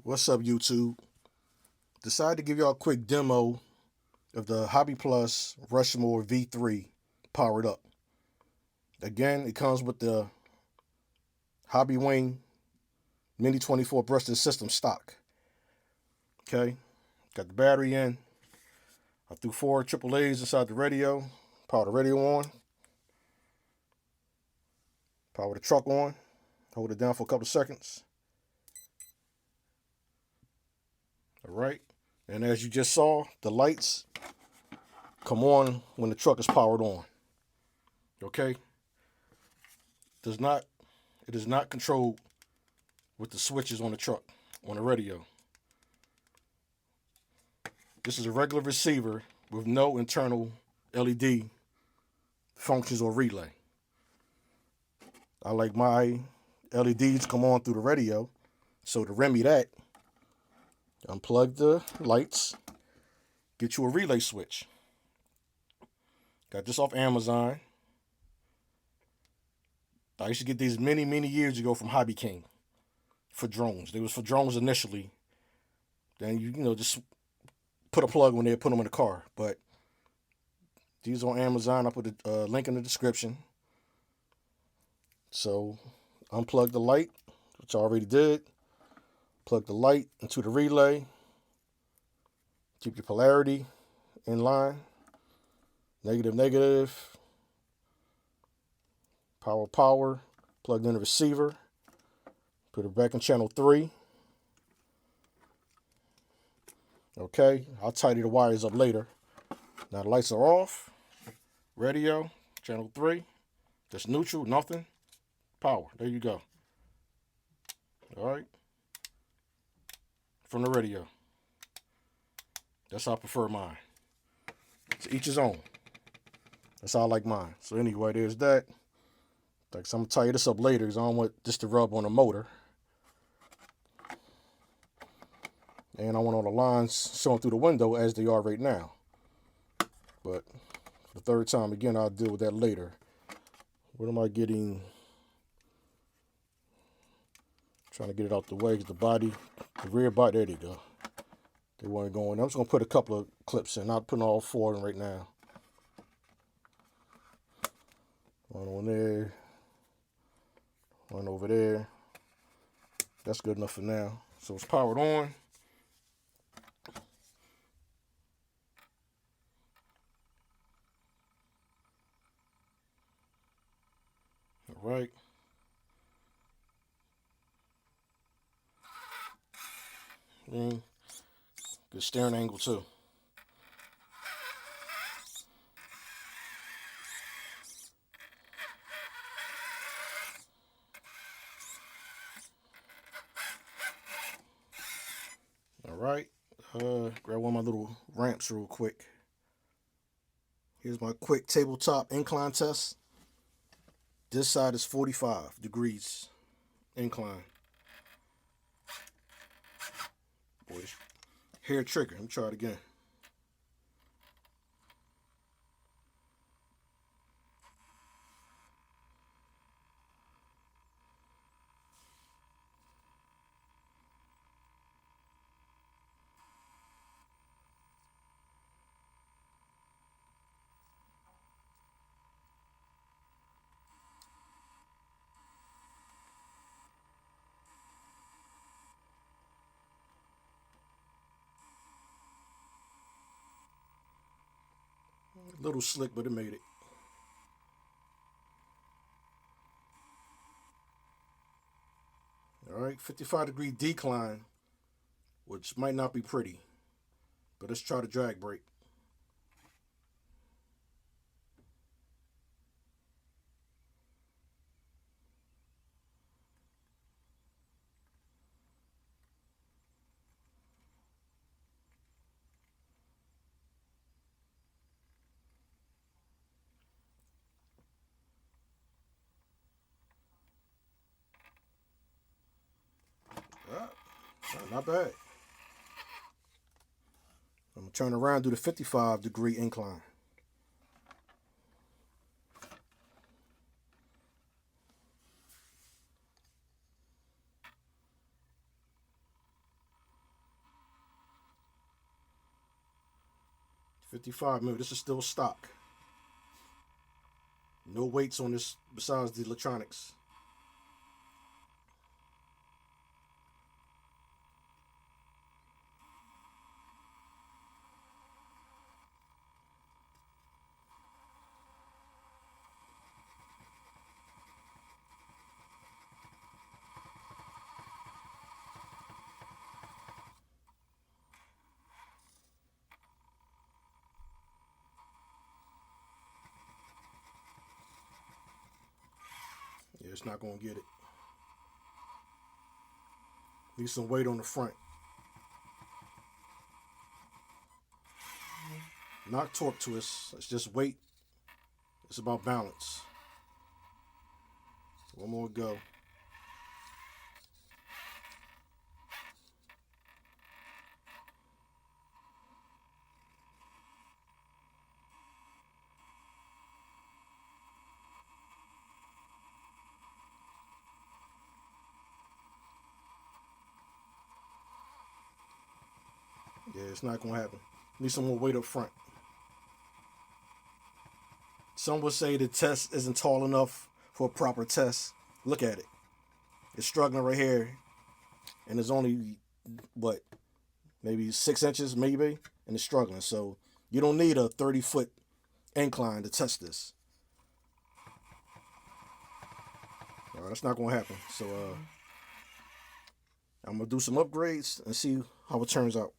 What's up, YouTube? Decided to give y'all a quick demo of the Hobby Plus Rushmore V3 powered up. Again, it comes with the Hobby Wing Mini 24 brushless system stock. Okay, got the battery in. I threw four AAAs inside the radio. Power the radio on. Power the truck on. Hold it down for a couple of seconds. All right. And as you just saw, the lights come on when the truck is powered on. Okay. Does not It is not controlled with the switches on the truck, on the radio. This is a regular receiver with no internal LED functions or relay. I like my LEDs come on through the radio, so to remedy that, unplug the lights, get you a relay switch. Got this off Amazon. I used to get these many years ago from Hobby King for drones. They was for drones initially. Then you just put a plug on there, put them in the car. But these on Amazon. I put a link in the description. So unplug the light, which I already did. Plug the light into the relay. Keep your polarity in line. Negative, negative. Power, power. Plugged in the receiver. Put it back in channel 3. Okay, I'll tidy the wires up later. Now the lights are off. Radio, channel 3. That's neutral, nothing. Power, there you go. All right. From the radio. That's how I prefer mine. To each his own. That's how I like mine. So anyway, there's that. So I'm gonna tie this up later because I don't want this to rub on the motor. And I want all the lines showing through the window as they are right now. But for the third time again, I'll deal with that later. What am I getting? Trying to get it out the way because the rear body, there they go. They weren't going. I'm just gonna put a couple of clips in. Not putting all four in right now. One on there. One over there. That's good enough for now. So it's powered on. All right. And good steering angle too. All right. Grab one of my little ramps real quick. Here's my quick tabletop incline test. This side is 45 degrees incline. Boy, hair trigger. Let me try it again. A little slick, but it made it. All right, 55-degree decline, which might not be pretty, but let's try the drag brake. Ah, not bad. I'm gonna turn around, do the 55-degree incline. 55mm. This is still stock. No weights on this besides the electronics. Yeah, it's not going to get it. Need some weight on the front. Not torque twist. It's just weight. It's about balance. One more go. Yeah, it's not going to happen. Need some more weight up front. Some would say the test isn't tall enough for a proper test. Look at it. It's struggling right here. And it's only, what, maybe 6 inches, maybe? And it's struggling. So you don't need a 30-foot incline to test this. All right, that's not going to happen. So I'm going to do some upgrades and see how it turns out.